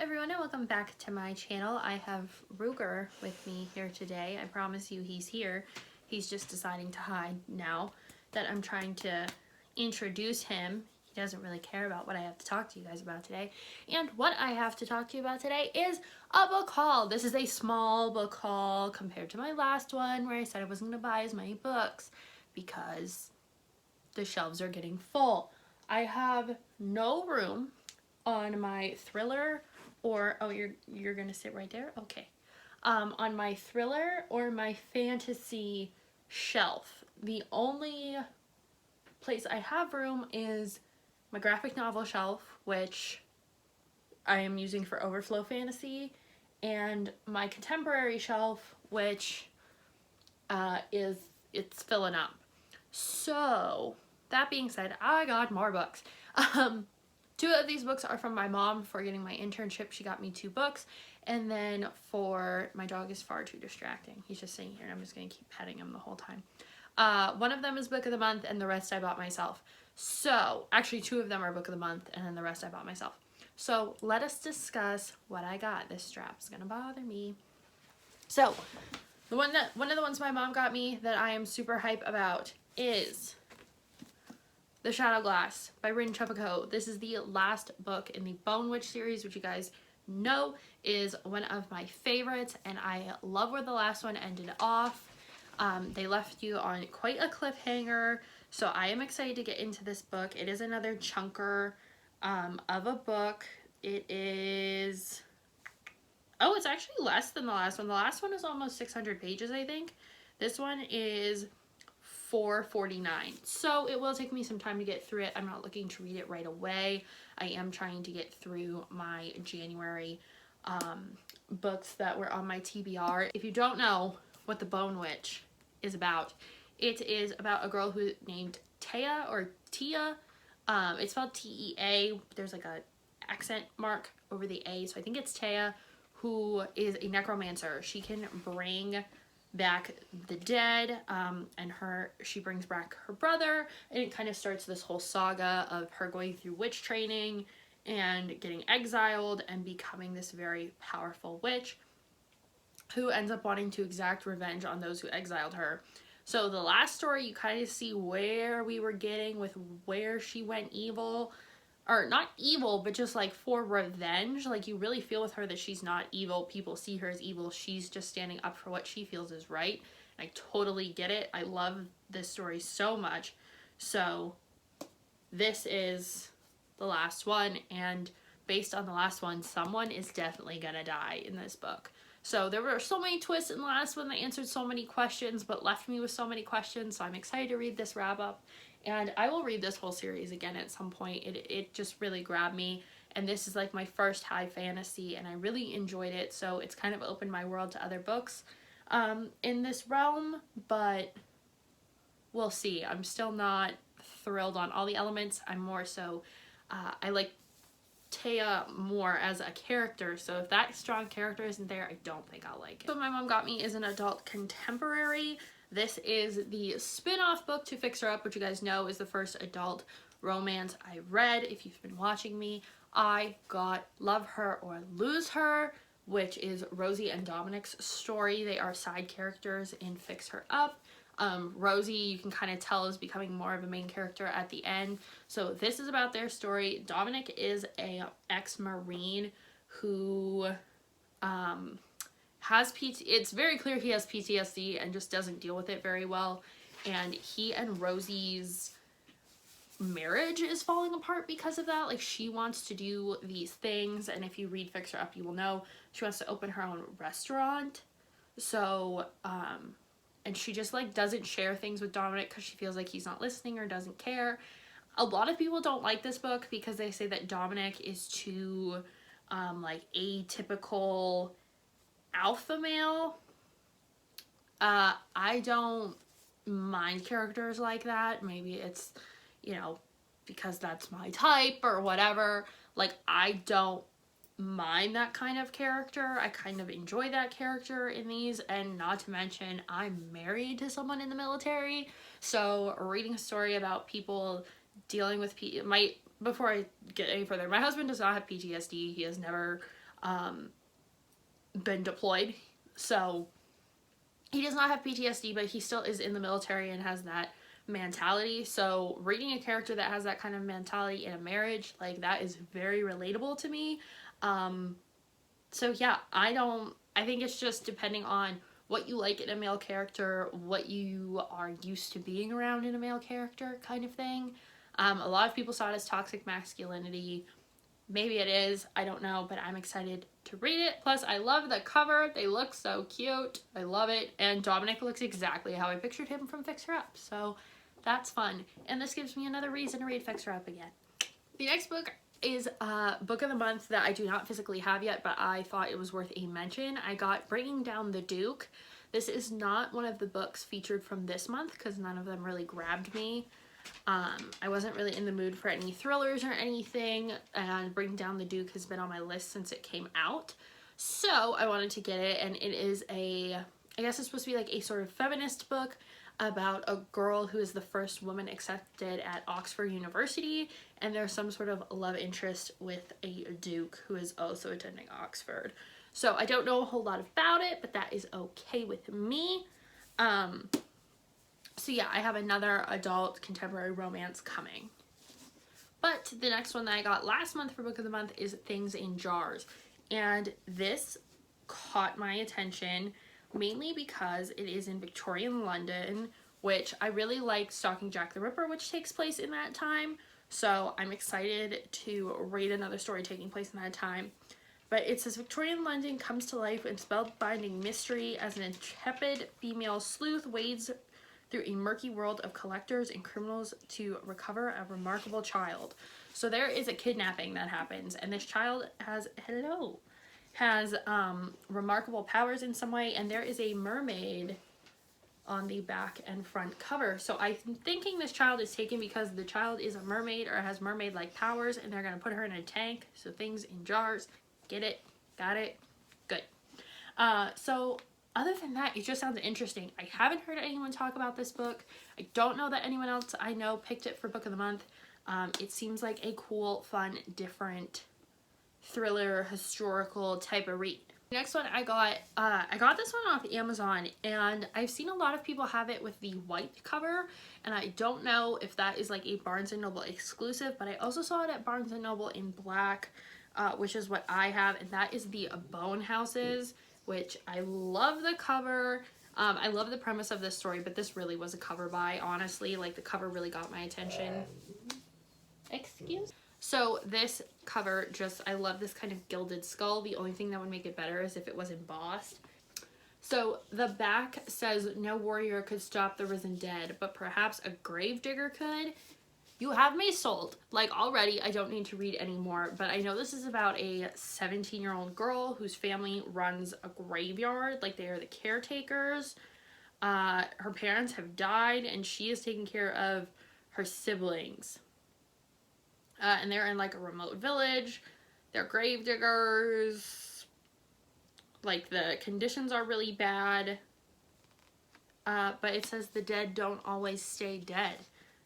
everyone and welcome back to my channel. I have Ruger with me here today. I promise you he's here. He's just deciding to hide now that I'm trying to introduce him. He doesn't really care about what I have to talk to you guys about today. And what I have to talk to you about today is a book haul. This is a small book haul compared to my last one where I said I wasn't going to buy as many books because the shelves are getting full. I have no room on my thriller or you're gonna sit right there, okay, on my thriller or my fantasy shelf. The only place I have room is my graphic novel shelf, which I am using for overflow fantasy, and my contemporary shelf, which it's filling up. So that being said, I got more books. Two of these books are from my mom for getting my internship. She got me 2 books. And then for my dog is far too distracting. He's just sitting here and I'm just going to keep petting him the whole time. One of them is book of the month and the rest I bought myself. So actually 2 of them are book of the month and then the rest I bought myself. So let us discuss what I got. This strap's going to bother me. So one of the ones my mom got me that I am super hype about is The Shadow Glass by Rin Chupaco. This is the last book in the Bone Witch series, which you guys know is one of my favorites, and I love where the last one ended off. They left you on quite a cliffhanger, so I am excited to get into this book. It is another chunker of a book. It is... oh, it's actually less than the last one. The last one is almost 600 pages, I think. This one is 449, so it will take me some time to get through it. I'm not looking to read it right away. I am trying to get through my January books that were on my TBR. If you don't know what The Bone Witch is about, it is about a girl who named Tia or Tia. It's spelled T-E-A. There's like a accent mark over the A, so I think it's Tia, who is a necromancer. She can bring back the dead, and she brings back her brother, and it kind of starts this whole saga of her going through witch training and getting exiled and becoming this very powerful witch who ends up wanting to exact revenge on those who exiled her. So the last story, you kind of see where we were getting with where she went evil, or not evil, but just like for revenge. Like you really feel with her that she's not evil. People see her as evil. She's just standing up for what she feels is right. I totally get it. I love this story so much. So this is the last one, and based on the last one, someone is definitely gonna die in this book. So there were so many twists in the last one that answered so many questions, but left me with so many questions. So I'm excited to read this wrap up. And I will read this whole series again at some point. It just really grabbed me. And this is like my first high fantasy, and I really enjoyed it. So it's kind of opened my world to other books in this realm. But we'll see. I'm still not thrilled on all the elements. I'm more so, I like Taya more as a character. So if that strong character isn't there, I don't think I'll like it. So my mom got me is an adult contemporary. This is the spin-off book to Fix Her Up, which you guys know is the first adult romance I read. If you've been watching me, I got Love Her or Lose Her, which is Rosie and Dominic's story. They are side characters in Fix Her Up. Rosie, you can kind of tell, is becoming more of a main character at the end. So this is about their story. Dominic is a ex-Marine who has it's very clear he has PTSD and just doesn't deal with it very well, and he and Rosie's marriage is falling apart because of that. Like, she wants to do these things, and if you read Fix Her Up, you will know she wants to open her own restaurant. So and she just like doesn't share things with Dominic because she feels like he's not listening or doesn't care. A lot of people don't like this book because they say that Dominic is too like atypical alpha male. I don't mind characters like that. Maybe it's, you know, because that's my type or whatever. Like, I don't mind that kind of character. I kind of enjoy that character in these, and not to mention I'm married to someone in the military, so reading a story about people dealing with before I get any further, my husband does not have PTSD. He has never been deployed. So he does not have PTSD, but he still is in the military and has that mentality. So reading a character that has that kind of mentality in a marriage, like, that is very relatable to me. So yeah, I think it's just depending on what you like in a male character, what you are used to being around in a male character kind of thing. A lot of people saw it as toxic masculinity. Maybe it is, I don't know, but I'm excited to read it. Plus, I love the cover. They look so cute. I love it. And Dominic looks exactly how I pictured him from Fix Her Up. So that's fun. And this gives me another reason to read Fix Her Up again. The next book is a book of the month that I do not physically have yet, but I thought it was worth a mention. I got Bringing Down the Duke. This is not one of the books featured from this month because none of them really grabbed me. I wasn't really in the mood for any thrillers or anything, and Bring Down the Duke has been on my list since it came out. So I wanted to get it, and it is I guess it's supposed to be like a sort of feminist book about a girl who is the first woman accepted at Oxford University, and there's some sort of love interest with a duke who is also attending Oxford. So I don't know a whole lot about it, but that is okay with me. So yeah, I have another adult contemporary romance coming. But the next one that I got last month for Book of the Month is Things in Jars. And this caught my attention mainly because it is in Victorian London, which I really like Stalking Jack the Ripper, which takes place in that time. So I'm excited to read another story taking place in that time. But it says Victorian London comes to life in spellbinding mystery as an intrepid female sleuth wades through a murky world of collectors and criminals to recover a remarkable child. So there is a kidnapping that happens, and this child has remarkable powers in some way, and there is a mermaid on the back and front cover. So I'm thinking this child is taken because the child is a mermaid or has mermaid-like powers, and they're going to put her in a tank. So Things in Jars. Get it? Got it? Good. So other than that, it just sounds interesting. I haven't heard anyone talk about this book. I don't know that anyone else I know picked it for Book of the Month. It seems like a cool, fun, different thriller, historical type of read. Next one I got this one off Amazon, and I've seen a lot of people have it with the white cover, and I don't know if that is like a Barnes & Noble exclusive, but I also saw it at Barnes & Noble in black, which is what I have, and that is the Bone Houses, which I love the cover. I love the premise of this story, but this really was a cover buy, honestly. Like, the cover really got my attention. Excuse? So this cover I love this kind of gilded skull. The only thing that would make it better is if it was embossed. So the back says, no warrior could stop the risen dead, but perhaps a gravedigger could. You have me sold. Like, already, I don't need to read anymore, but I know this is about a 17-year-old girl whose family runs a graveyard. Like, they are the caretakers. Her parents have died, and she is taking care of her siblings. And they're in, like, a remote village. They're gravediggers. Like, the conditions are really bad. But it says the dead don't always stay dead.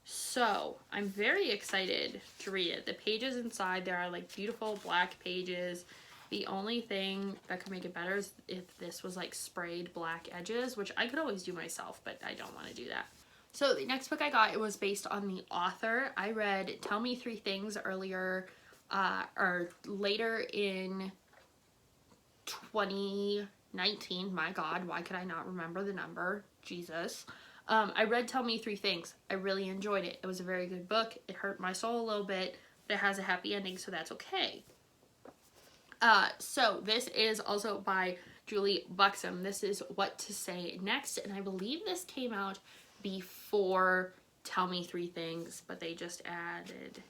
So, I'm very excited to read it. The pages inside, there are like beautiful black pages. The only thing that could make it better is if this was like sprayed black edges, which I could always do myself, but I don't want to do that. So the next book I got, it was based on the author. I read Tell Me Three Things earlier, or later in 2019. My God, why could I not remember the number? Jesus. I read Tell Me Three Things. I really enjoyed it. It was a very good book. It hurt my soul a little bit, but it has a happy ending, so that's okay. So this is also by Julie Buxom. This is What to Say Next, and I believe this came out before Tell Me Three Things, but they just added...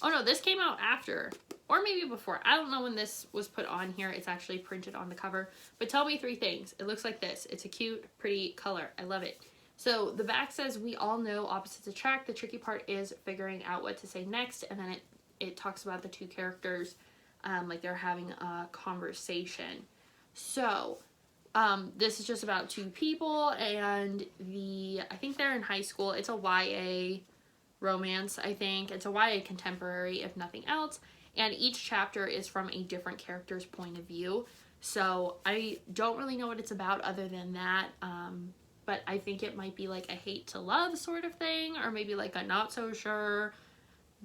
Oh no, this came out after, or maybe before. I don't know when this was put on here. It's actually printed on the cover, but Tell Me Three Things. It looks like this. It's a cute, pretty color. I love it. So the back says, we all know opposites attract. The tricky part is figuring out what to say next. And then it talks about the two characters, like they're having a conversation. So this is just about two people, and I think they're in high school. It's a YA romance, I think. It's a YA contemporary, if nothing else. and each chapter is from a different character's point of view. So I don't really know what it's about other than that, but I think it might be like a hate to love sort of thing, or maybe like a not so sure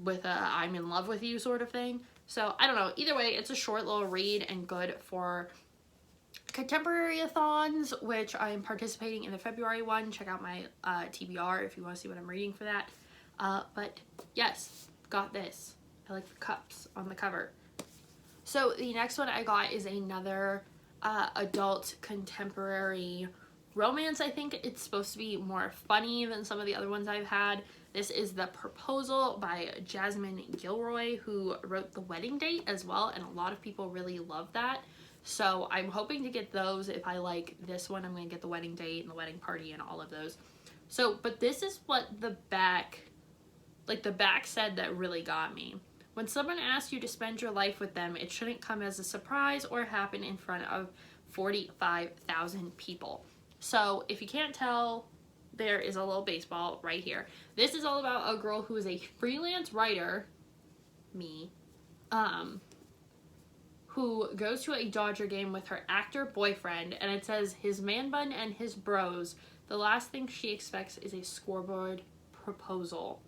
with a I'm in love with you sort of thing. So I don't know. Either way, it's a short little read and good for contemporary-a-thons, which I'm participating in the February one. Check out my TBR if you want to see what I'm reading for that. But yes, got this. I like the cups on the cover. So the next one I got is another adult contemporary romance. I think it's supposed to be more funny than some of the other ones I've had. This is The Proposal by Jasmine Gilroy, who wrote The Wedding Date as well, and a lot of people really love that. So I'm hoping to get those. If I like this one, I'm going to get The Wedding Date and The Wedding Party and all of those. So, but this is what the back said that really got me. When someone asks you to spend your life with them, it shouldn't come as a surprise or happen in front of 45,000 people. So if you can't tell, there is a little baseball right here. This is all about a girl who is a freelance writer, me, who goes to a Dodger game with her actor boyfriend, and it says his man bun and his bros. The last thing she expects is a scoreboard proposal.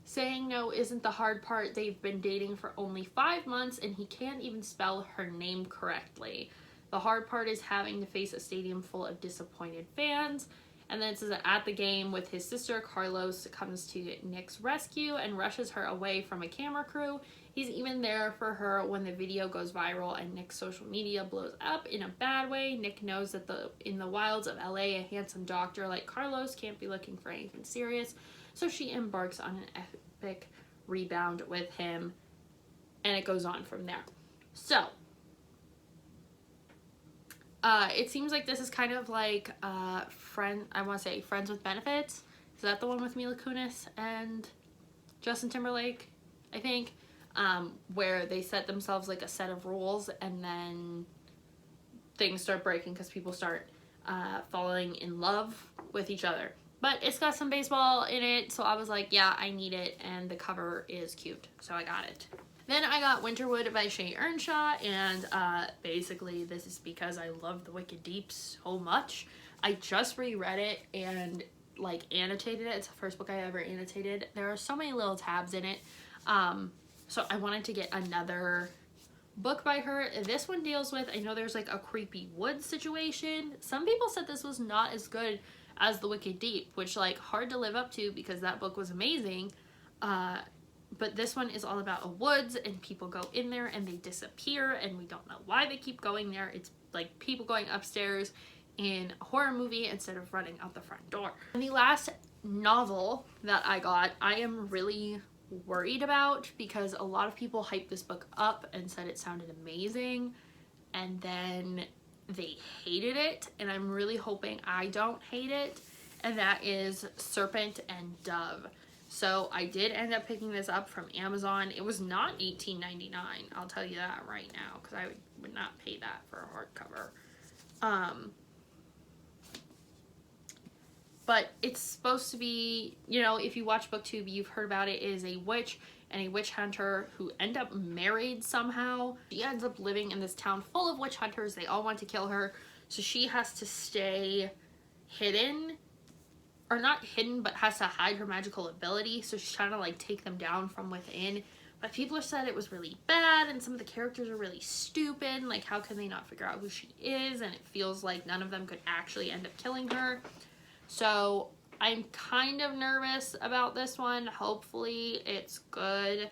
Saying no isn't the hard part. They've been dating for only 5 months and he can't even spell her name correctly. The hard part is having to face a stadium full of disappointed fans. And then it says that at the game with his sister, Carlos comes to Nick's rescue and rushes her away from a camera crew. He's even there for her when the video goes viral and Nick's social media blows up in a bad way. Nick knows that in the wilds of LA, a handsome doctor like Carlos can't be looking for anything serious. So she embarks on an epic rebound with him, and it goes on from there. So, it seems like this is kind of like Friends with Benefits. Is that the one with Mila Kunis and Justin Timberlake, I think? Where they set themselves like a set of rules and then things start breaking because people start falling in love with each other. But it's got some baseball in it, so I was like, yeah, I need it, and the cover is cute, so I got it. Then I got Winterwood by Shay Earnshaw, and basically this is because I love The Wicked Deep so much. I just reread it and like annotated it. It's the first book I ever annotated. There are so many little tabs in it, so I wanted to get another book by her. This one deals with, I know there's like a creepy woods situation. Some people said this was not as good as The Wicked Deep, which like hard to live up to because that book was amazing. But this one is all about a woods and people go in there and they disappear and we don't know why they keep going there. It's like people going upstairs in a horror movie instead of running out the front door. And the last novel that I got, I am really worried about because a lot of people hyped this book up and said it sounded amazing, and then they hated it, and I'm really hoping I don't hate it, and that is Serpent and Dove. So I did end up picking this up from Amazon. It was not $18.99, I'll tell you that right now, because I would not pay that for a hardcover. But it's supposed to be, you know, if you watch BookTube, you've heard about it. It is a witch and a witch hunter who end up married somehow. She ends up living in this town full of witch hunters. They all want to kill her, so she has to stay hidden, or not hidden, but has to hide her magical ability. So she's trying to like take them down from within. But people have said it was really bad, and some of the characters are really stupid. Like, how can they not figure out who she is? And it feels like none of them could actually end up killing her. So I'm kind of nervous about this one. Hopefully it's good.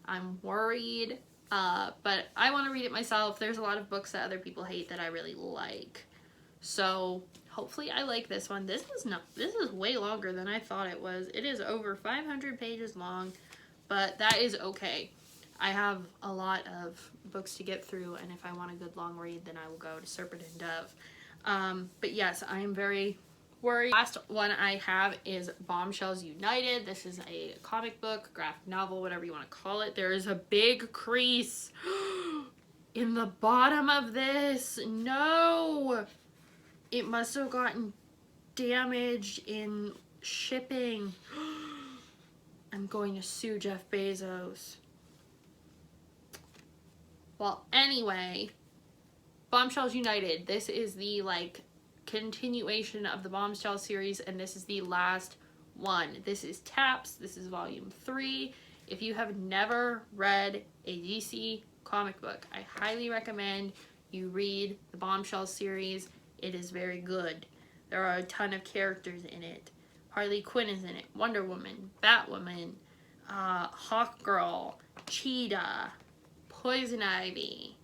I'm worried, but I want to read it myself. There's a lot of books that other people hate that I really like. So hopefully I like this one. This is way longer than I thought it was. It is over 500 pages long, but that is okay. I have a lot of books to get through, and if I want a good long read, then I will go to Serpent and Dove. But yes, I am very worried. Last one I have is Bombshells United. This is a comic book, graphic novel, whatever you want to call it. There is a big crease in the bottom of this. No! It must have gotten damaged in shipping. I'm going to sue Jeff Bezos. Well, anyway, Bombshells United. This is the, like, continuation of the Bombshell series, and this is the last one. This is Taps. This is volume 3. If you have never read a DC comic book, I highly recommend you read the Bombshell series. It is very good. There are a ton of characters in it. Harley Quinn is in it. Wonder Woman, Batwoman, Hawkgirl, Cheetah, Poison Ivy,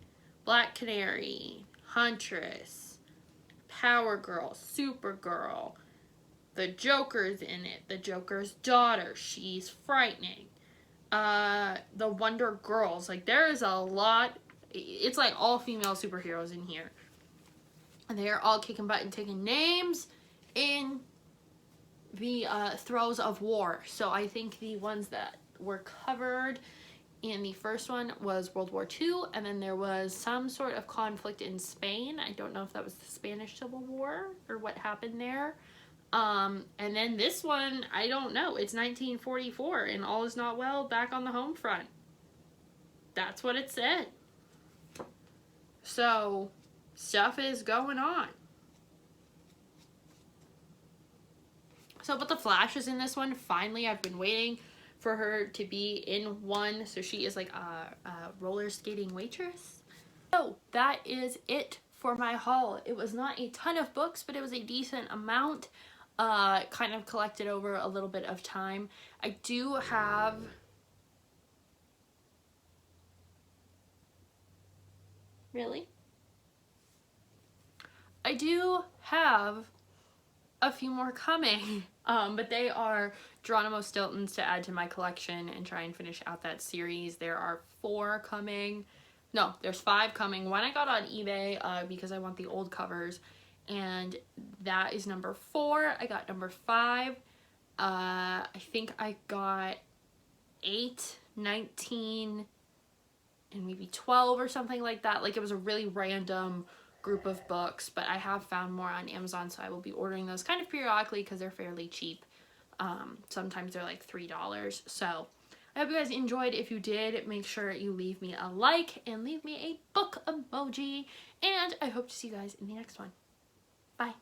Black Canary, Huntress, Power Girl, Supergirl. The Joker's in it. The Joker's daughter. She's frightening. The Wonder Girls. Like, there is a lot. It's like all female superheroes in here. And they are all kicking butt and taking names in the throes of war. So I think the ones that were covered in the first one was World War II, and then there was some sort of conflict in Spain. I don't know if that was the Spanish Civil War or what happened there. And then this one, I don't know. It's 1944, and all is not well back on the home front. That's what it said. So, stuff is going on. So, but the Flash is in this one. Finally, I've been waiting for her to be in one. So she is like a roller skating waitress. So that is it for my haul. It was not a ton of books, but it was a decent amount. Kind of collected over a little bit of time. I do have... Really? I do have a few more coming, but they are Geronimo Stilton's to add to my collection and try and finish out that series. There are 4 coming. No, there's 5 coming. One I got on eBay because I want the old covers, and that is number 4. I got number 5. I think I got 8, 19, and maybe 12 or something like that. Like, it was a really random group of books, but I have found more on Amazon, so I will be ordering those kind of periodically because they're fairly cheap. Sometimes they're like $3. So I hope you guys enjoyed. If you did, make sure you leave me a like and leave me a book emoji, and I hope to see you guys in the next one. Bye.